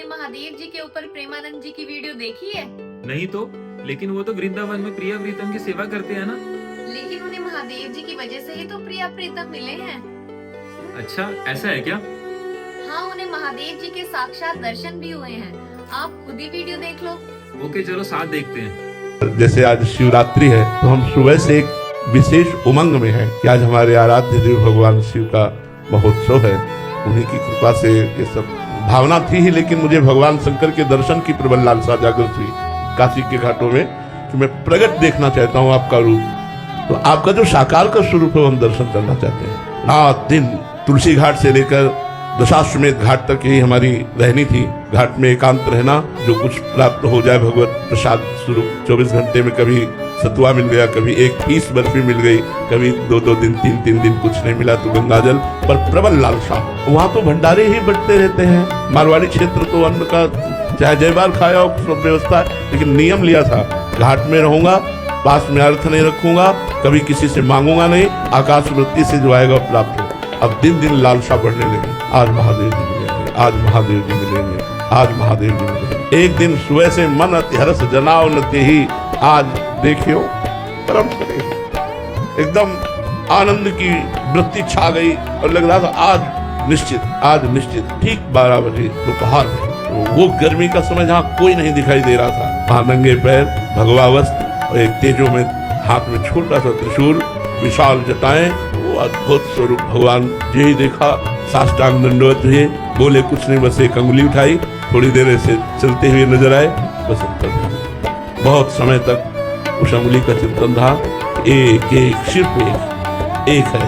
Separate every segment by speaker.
Speaker 1: आपने महादेव जी के ऊपर प्रेमानंद जी की वीडियो देखी है?
Speaker 2: नहीं तो, लेकिन वो तो वृंदावन में प्रिया प्रीतम की सेवा करते हैं ना।
Speaker 1: लेकिन उन्हें महादेव जी की वजह से ही तो प्रिया प्रीतम मिले हैं।
Speaker 2: अच्छा, ऐसा है क्या?
Speaker 1: हाँ, उन्हें महादेव जी के साक्षात दर्शन भी हुए हैं। आप खुद ही वीडियो देख लो।
Speaker 2: ओके, चलो साथ देखते हैं।
Speaker 3: जैसे आज शिवरात्रि है तो हम सुबह से एक विशेष उमंग में हैं कि आज हमारे आराध्य देव भगवान शिव का महोत्सव है। उन्हीं की कृपा से ये सब भावना थी ही, लेकिन मुझे भगवान शंकर के दर्शन की प्रबल लालसा जागृत हुई काशी के घाटों में कि मैं प्रगट देखना चाहता हूँ आपका रूप। तो आपका जो साकार का स्वरूप है हम दर्शन करना चाहते हैं। रात दिन तुलसी घाट से लेकर दशाश्वमेध घाट तक ही हमारी रहनी थी। घाट में एकांत रहना, जो कुछ प्राप्त हो जाए भगवत प्रसाद स्वरूप। 24 घंटे में कभी सतुआ मिल गया, कभी एक पीस बर्फी मिल गई, कभी 2-2 दिन 3-3 दिन कुछ नहीं मिला तो गंगाजल, पर प्रबल लालसा। वहाँ तो भंडारे ही बढ़ते रहते हैं। मारवाड़ी क्षेत्र तो अन्न का चाहे जय बार खाया हो, सब व्यवस्था, लेकिन नियम लिया था घाट में रहूंगा, पास में अर्थ नहीं रखूंगा, कभी किसी से मांगूंगा नहीं, आकाश वृत्ति से जो आएगा प्राप्त हो। अब दिन दिन लालसा बढ़ने लगी। आज महादेव जी मिलेंगे, आज महादेव जी मिलेंगे, आज महादेव जी मिलेंगे। एक दिन सुबह से मन अति हर्ष जनाव न तेहि, आज देखियो परम करेगी। एकदम आनंद की वृत्ति छा गई और लग रहा था आज निश्चित। ठीक 12 बजे दोपहर में तो वो गर्मी का समय जहाँ कोई नहीं दिखाई दे रहा था, वहाँ नंगे पैर, भगवा वस्त्र और एक तेजो में हाथ में छोटा सा त्रिशूल, विशाल जटाएं, वो अद्भुत स्वरूप भगवान जी ही देखा। साष्टांग दंडवत हुए, बोले कुछ नहीं, बस एक अंगुली उठाई, थोड़ी देर ऐसे चलते हुए नजर आए, बस अंतर। बहुत समय तक उस अंगुली का चिंतन था। एक सिर्फ एक है,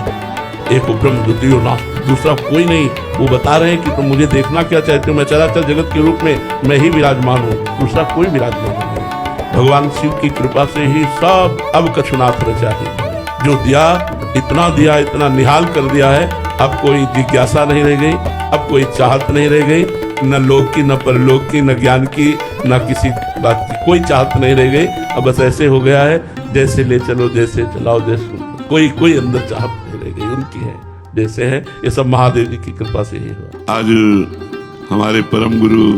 Speaker 3: एक ब्रह्म द्वितीयो नास्ति, दूसरा कोई नहीं। वो बता रहे हैं कि तुम मुझे देखना क्या चाहते हो, मैं चराचर जगत के रूप में मैं ही विराजमान हूँ, दूसरा कोई विराजमान नहीं। भगवान शिव की कृपा से ही सब अब कछुनाथ रचा है। जो दिया इतना निहाल कर दिया है, अब कोई जिज्ञासा नहीं रह गई, अब कोई चाहत नहीं रह गई, न लोक की, न परलोक की, न ज्ञान की, न किसी बात की कोई चाहत नहीं रह गई। अब बस ऐसे हो गया है, जैसे ले चलो, जैसे चलाओ, जैसे कोई अंदर चाहत नहीं रह गई, उनकी है जैसे है। ये सब महादेव जी की कृपा से ही हुआ।
Speaker 4: आज हमारे परम गुरु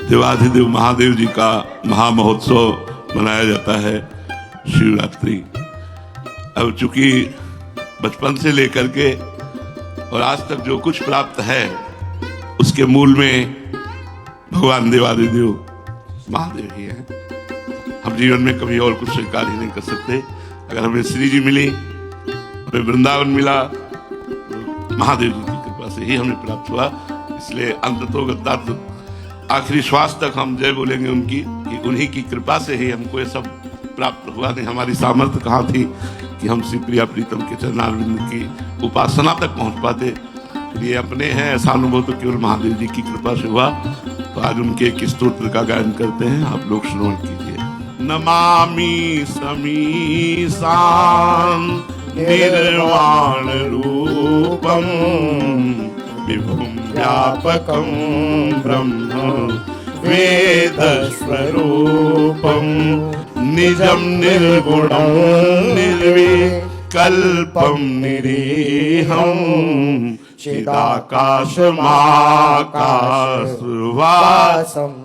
Speaker 4: देवाधिदेव महादेव जी का महामहोत्सव मनाया जाता है, शिवरात्रि। अब चूंकि बचपन से लेकर के और आज तक जो कुछ प्राप्त है, उसके मूल में भगवान देवाधिदेव महादेव ही हैं। हम जीवन में कभी और कुछ स्वीकार ही नहीं कर सकते। अगर हमें श्री जी मिली, हमें वृंदावन मिला, महादेव जी की कृपा से ही हमें प्राप्त हुआ। इसलिए अंततोगत आखिरी श्वास तक हम जय बोलेंगे उनकी, कि उन्हीं की कृपा से ही हमको ये सब प्राप्त हुआ। नहीं हमारी सामर्थ्य कहाँ थी कि हम श्री प्रिया प्रीतम के चरणारविंद की उपासना तक पहुंच पाते। ये अपने हैं, ऐसा अनुभव तो केवल महादेव जी की कृपा से हुआ। तो आज उनके एक स्तोत्र का गायन करते हैं, आप लोग श्रवण कीजिए। नमामि समीशान निर्वाण रूपम विभुम व्यापकम ब्रह्म वेद स्वरूपम निजम निर्गुणम निर्विकल्पम निरीहम चिदाकाशमाकाशवासम।